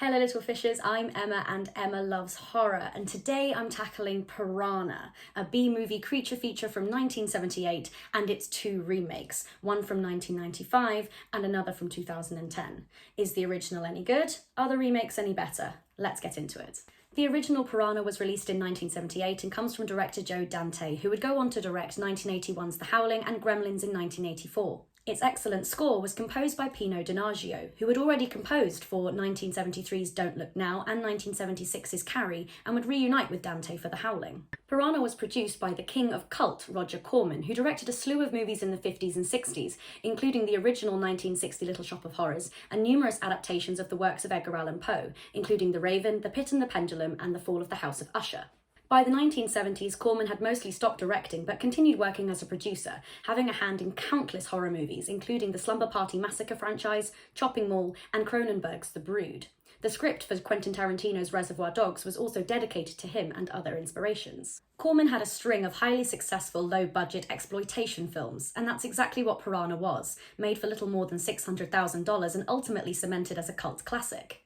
Hello little fishes, I'm Emma and Emma loves horror, and today I'm tackling Piranha, a B-movie creature feature from 1978 and its two remakes, one from 1995 and another from 2010. Is the original any good? Are the remakes any better? Let's get into it. The original Piranha was released in 1978 and comes from director Joe Dante, who would go on to direct 1981's The Howling and Gremlins in 1984. Its excellent score was composed by Pino Donaggio, who had already composed for 1973's Don't Look Now and 1976's Carrie, and would reunite with Dante for The Howling. Piranha was produced by the king of cult, Roger Corman, who directed a slew of movies in the 50s and 60s, including the original 1960 Little Shop of Horrors, and numerous adaptations of the works of Edgar Allan Poe, including The Raven, The Pit and the Pendulum, and The Fall of the House of Usher. By the 1970s, Corman had mostly stopped directing but continued working as a producer, having a hand in countless horror movies, including the Slumber Party Massacre franchise, Chopping Mall, and Cronenberg's The Brood. The script for Quentin Tarantino's Reservoir Dogs was also dedicated to him and other inspirations. Corman had a string of highly successful, low-budget exploitation films, and that's exactly what Piranha was, made for little more than $600,000 and ultimately cemented as a cult classic.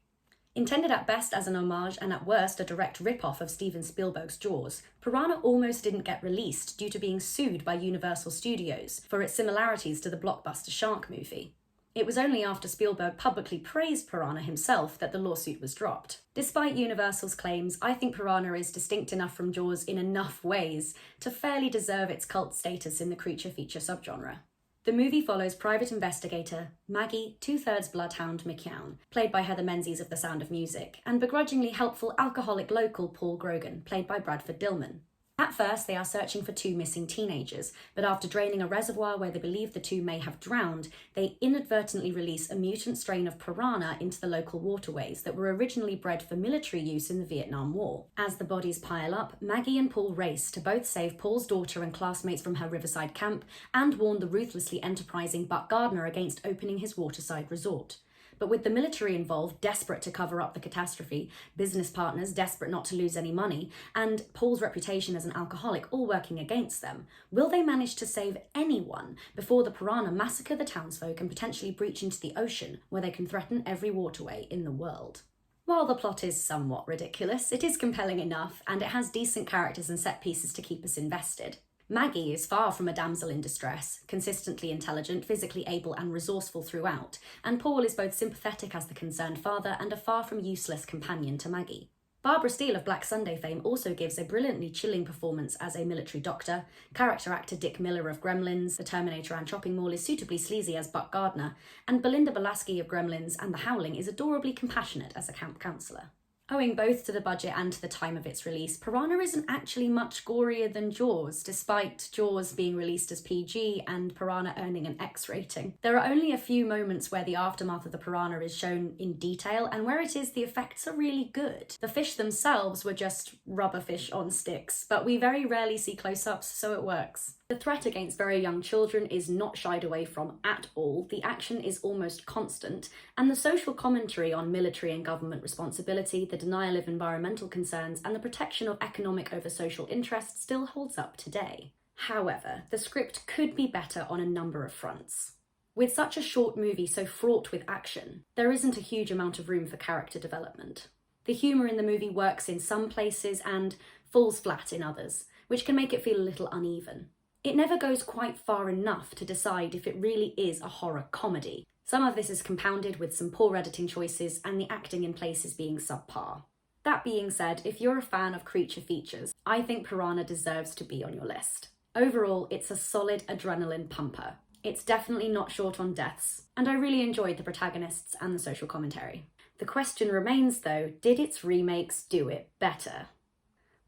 Intended at best as an homage and at worst a direct rip-off of Steven Spielberg's Jaws, Piranha almost didn't get released due to being sued by Universal Studios for its similarities to the blockbuster shark movie. It was only after Spielberg publicly praised Piranha himself that the lawsuit was dropped. Despite Universal's claims, I think Piranha is distinct enough from Jaws in enough ways to fairly deserve its cult status in the creature feature subgenre. The movie follows private investigator Maggie Two-Thirds Bloodhound McKeown, played by Heather Menzies of The Sound of Music, and begrudgingly helpful alcoholic local Paul Grogan, played by Bradford Dillman. At first, they are searching for two missing teenagers, but after draining a reservoir where they believe the two may have drowned, they inadvertently release a mutant strain of piranha into the local waterways that were originally bred for military use in the Vietnam War. As the bodies pile up, Maggie and Paul race to both save Paul's daughter and classmates from her riverside camp and warn the ruthlessly enterprising Buck Gardner against opening his waterside resort. But with the military involved, desperate to cover up the catastrophe, business partners desperate not to lose any money, and Paul's reputation as an alcoholic all working against them, will they manage to save anyone before the piranha massacre the townsfolk and potentially breach into the ocean, where they can threaten every waterway in the world? While the plot is somewhat ridiculous, it is compelling enough, and it has decent characters and set pieces to keep us invested. Maggie is far from a damsel in distress, consistently intelligent, physically able and resourceful throughout, and Paul is both sympathetic as the concerned father and a far from useless companion to Maggie. Barbara Steele of Black Sunday fame also gives a brilliantly chilling performance as a military doctor. Character actor Dick Miller of Gremlins, The Terminator and Chopping Mall is suitably sleazy as Buck Gardner, and Belinda Balaski of Gremlins and The Howling is adorably compassionate as a camp counselor. Owing both to the budget and to the time of its release, Piranha isn't actually much gorier than Jaws, despite Jaws being released as PG and Piranha earning an X rating. There are only a few moments where the aftermath of the piranha is shown in detail, and where it is, the effects are really good. The fish themselves were just rubber fish on sticks, but we very rarely see close-ups, so it works. The threat against very young children is not shied away from at all, the action is almost constant, and the social commentary on military and government responsibility, the denial of environmental concerns, and the protection of economic over social interests still holds up today. However, the script could be better on a number of fronts. With such a short movie so fraught with action, there isn't a huge amount of room for character development. The humour in the movie works in some places and falls flat in others, which can make it feel a little uneven. It never goes quite far enough to decide if it really is a horror comedy. Some of this is compounded with some poor editing choices and the acting in places being subpar. That being said, if you're a fan of creature features, I think Piranha deserves to be on your list. Overall, it's a solid adrenaline pumper. It's definitely not short on deaths, and I really enjoyed the protagonists and the social commentary. The question remains though, did its remakes do it better?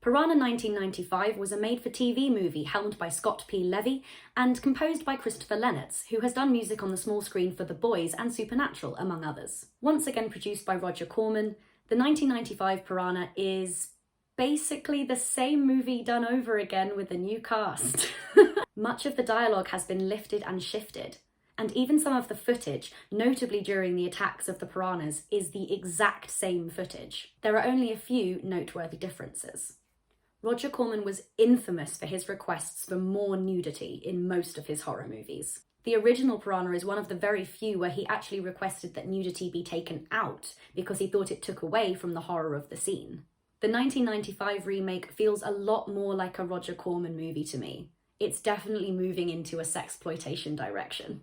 Piranha 1995 was a made-for-TV movie helmed by Scott P. Levy and composed by Christopher Lennertz, who has done music on the small screen for The Boys and Supernatural, among others. Once again produced by Roger Corman, the 1995 Piranha is basically the same movie done over again with a new cast. Much of the dialogue has been lifted and shifted, and even some of the footage, notably during the attacks of the piranhas, is the exact same footage. There are only a few noteworthy differences. Roger Corman was infamous for his requests for more nudity in most of his horror movies. The original Piranha is one of the very few where he actually requested that nudity be taken out because he thought it took away from the horror of the scene. The 1995 remake feels a lot more like a Roger Corman movie to me. It's definitely moving into a sexploitation direction.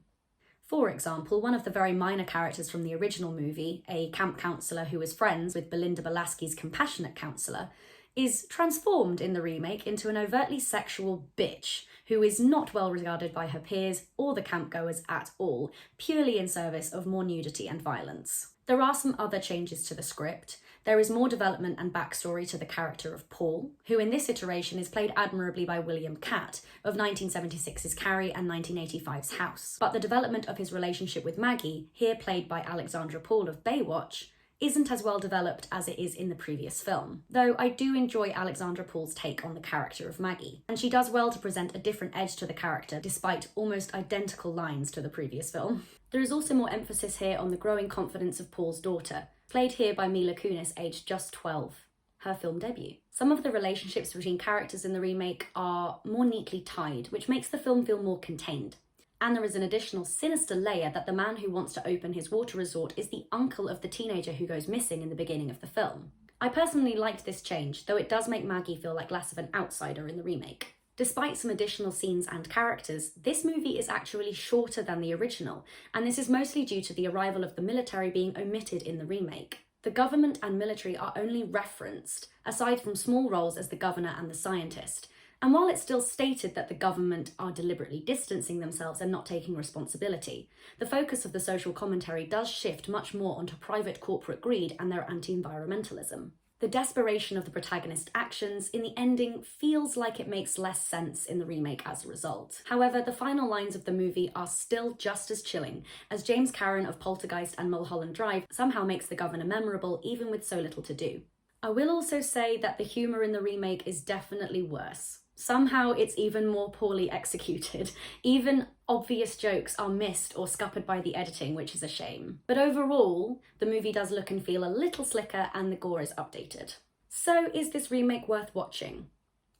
For example, one of the very minor characters from the original movie, a camp counselor who is friends with Belinda Belasky's compassionate counselor, is transformed in the remake into an overtly sexual bitch who is not well regarded by her peers or the campgoers at all, purely in service of more nudity and violence. There are some other changes to the script. There is more development and backstory to the character of Paul, who in this iteration is played admirably by William Catt of 1976's Carrie and 1985's House. But the development of his relationship with Maggie, here played by Alexandra Paul of Baywatch, isn't as well developed as it is in the previous film, though I do enjoy Alexandra Paul's take on the character of Maggie, and she does well to present a different edge to the character despite almost identical lines to the previous film. There is also more emphasis here on the growing confidence of Paul's daughter, played here by Mila Kunis, aged just 12, her film debut. Some of the relationships between characters in the remake are more neatly tied, which makes the film feel more contained. And there is an additional sinister layer that the man who wants to open his water resort is the uncle of the teenager who goes missing in the beginning of the film. I personally liked this change, though it does make Maggie feel like less of an outsider in the remake. Despite some additional scenes and characters, this movie is actually shorter than the original, and this is mostly due to the arrival of the military being omitted in the remake. The government and military are only referenced, aside from small roles as the governor and the scientist. And while it's still stated that the government are deliberately distancing themselves and not taking responsibility, the focus of the social commentary does shift much more onto private corporate greed and their anti-environmentalism. The desperation of the protagonist's actions in the ending feels like it makes less sense in the remake as a result. However, the final lines of the movie are still just as chilling, as James Karen of Poltergeist and Mulholland Drive somehow makes the governor memorable even with so little to do. I will also say that the humour in the remake is definitely worse. Somehow it's even more poorly executed. Even obvious jokes are missed or scuppered by the editing, which is a shame. But overall, the movie does look and feel a little slicker and the gore is updated. So is this remake worth watching?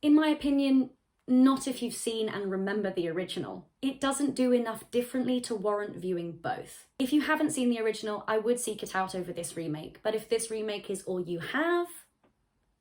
In my opinion, not if you've seen and remember the original. It doesn't do enough differently to warrant viewing both. If you haven't seen the original, I would seek it out over this remake, but if this remake is all you have,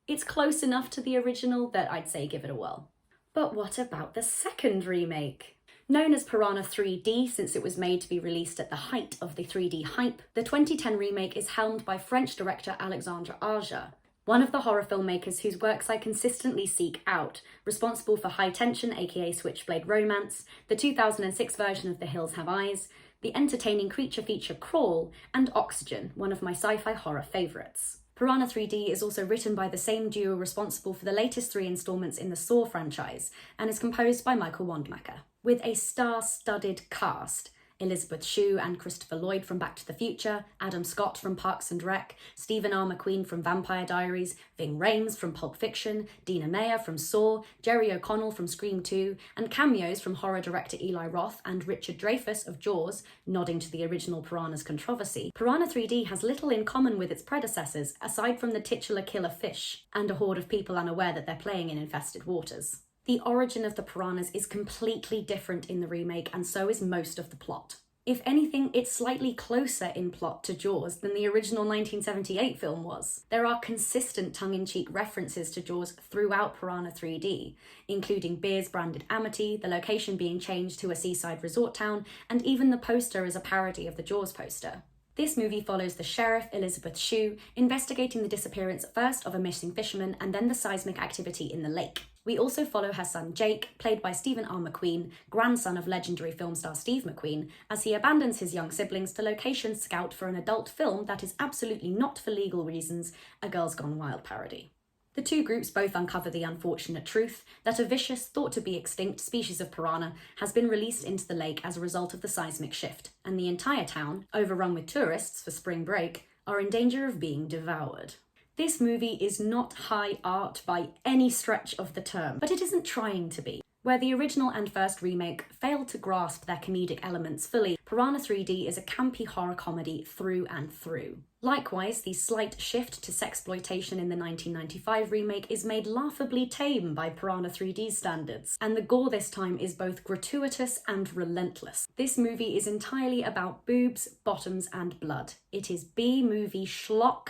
it's close enough to the original that I'd say give it a whirl. But what about the second remake? Known as Piranha 3D since it was made to be released at the height of the 3D hype, the 2010 remake is helmed by French director Alexandre Aja, one of the horror filmmakers whose works I consistently seek out, responsible for High Tension aka Switchblade Romance, the 2006 version of The Hills Have Eyes, the entertaining creature feature Crawl, and Oxygen, one of my sci-fi horror favourites. Piranha 3D is also written by the same duo responsible for the latest 3 installments in the Saw franchise, and is composed by Michael Wandmacher. With a star-studded cast, Elizabeth Shue and Christopher Lloyd from Back to the Future, Adam Scott from Parks and Rec, Stephen R. McQueen from Vampire Diaries, Ving Rhames from Pulp Fiction, Dina Meyer from Saw, Jerry O'Connell from Scream 2, and cameos from horror director Eli Roth and Richard Dreyfuss of Jaws, nodding to the original Piranha's controversy. Piranha 3D has little in common with its predecessors, aside from the titular killer fish, and a horde of people unaware that they're playing in infested waters. The origin of the piranhas is completely different in the remake, and so is most of the plot. If anything, it's slightly closer in plot to Jaws than the original 1978 film was. There are consistent tongue-in-cheek references to Jaws throughout Piranha 3D, including beers branded Amity, the location being changed to a seaside resort town, and even the poster is a parody of the Jaws poster. This movie follows the sheriff, Elizabeth Shue, investigating the disappearance first of a missing fisherman and then the seismic activity in the lake. We also follow her son Jake, played by Stephen R. McQueen, grandson of legendary film star Steve McQueen, as he abandons his young siblings to location scout for an adult film that is absolutely not for legal reasons, a Girls Gone Wild parody. The two groups both uncover the unfortunate truth that a vicious, thought-to-be-extinct species of piranha has been released into the lake as a result of the seismic shift, and the entire town, overrun with tourists for spring break, are in danger of being devoured. This movie is not high art by any stretch of the term, but it isn't trying to be. Where the original and first remake failed to grasp their comedic elements fully, Piranha 3D is a campy horror comedy through and through. Likewise, the slight shift to sexploitation in the 1995 remake is made laughably tame by Piranha 3D standards, and the gore this time is both gratuitous and relentless. This movie is entirely about boobs, bottoms, and blood. It is B-movie schlock,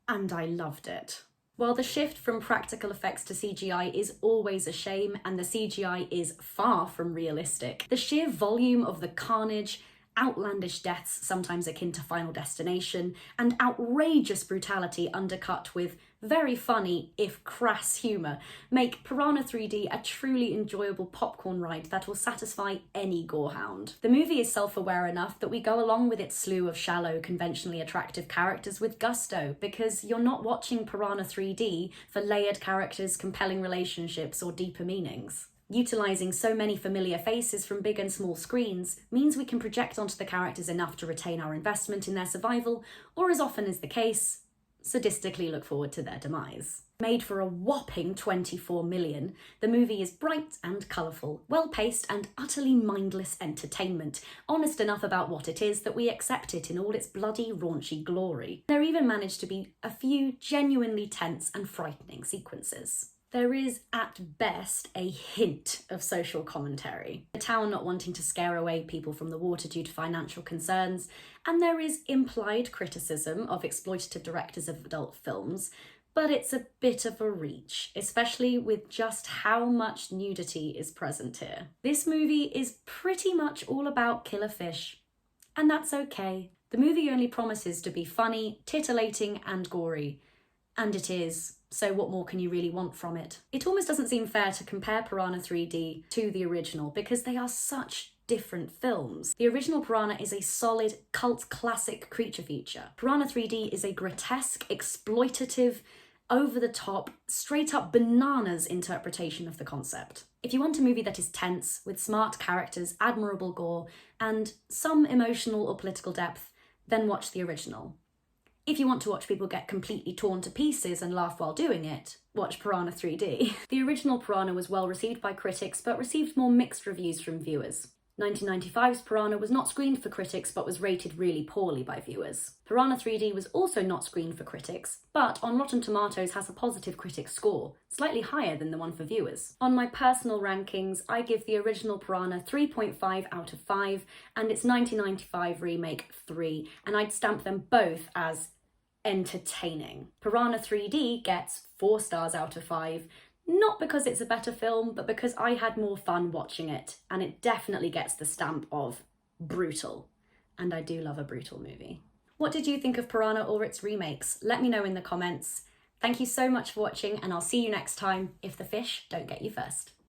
and I loved it. While the shift from practical effects to CGI is always a shame, and the CGI is far from realistic, the sheer volume of the carnage, outlandish deaths sometimes akin to Final Destination, and outrageous brutality undercut with very funny, if crass humour, make Piranha 3D a truly enjoyable popcorn ride that will satisfy any gorehound. The movie is self-aware enough that we go along with its slew of shallow, conventionally attractive characters with gusto, because you're not watching Piranha 3D for layered characters, compelling relationships, or deeper meanings. Utilising so many familiar faces from big and small screens means we can project onto the characters enough to retain our investment in their survival, or as often is the case, sadistically look forward to their demise. Made for a whopping 24 million, the movie is bright and colourful, well-paced and utterly mindless entertainment, honest enough about what it is that we accept it in all its bloody, raunchy glory. There even managed to be a few genuinely tense and frightening sequences. There is, at best, a hint of social commentary. The town not wanting to scare away people from the water due to financial concerns, and there is implied criticism of exploitative directors of adult films, but it's a bit of a reach, especially with just how much nudity is present here. This movie is pretty much all about killer fish, and that's okay. The movie only promises to be funny, titillating, and gory, and it is. So what more can you really want from it? It almost doesn't seem fair to compare Piranha 3D to the original because they are such different films. The original Piranha is a solid cult classic creature feature. Piranha 3D is a grotesque, exploitative, over-the-top, straight-up bananas interpretation of the concept. If you want a movie that is tense, with smart characters, admirable gore, and some emotional or political depth, then watch the original. If you want to watch people get completely torn to pieces and laugh while doing it, watch Piranha 3D. The original Piranha was well received by critics, but received more mixed reviews from viewers. 1995's Piranha was not screened for critics, but was rated really poorly by viewers. Piranha 3D was also not screened for critics, but on Rotten Tomatoes has a positive critic score, slightly higher than the one for viewers. On my personal rankings, I give the original Piranha 3.5 out of 5, and its 1995 remake 3, and I'd stamp them both as entertaining. Piranha 3D gets 4 stars out of 5, not because it's a better film, but because I had more fun watching it, and it definitely gets the stamp of brutal. And I do love a brutal movie. What did you think of Piranha or its remakes? Let me know in the comments. Thank you so much for watching, and I'll see you next time if the fish don't get you first.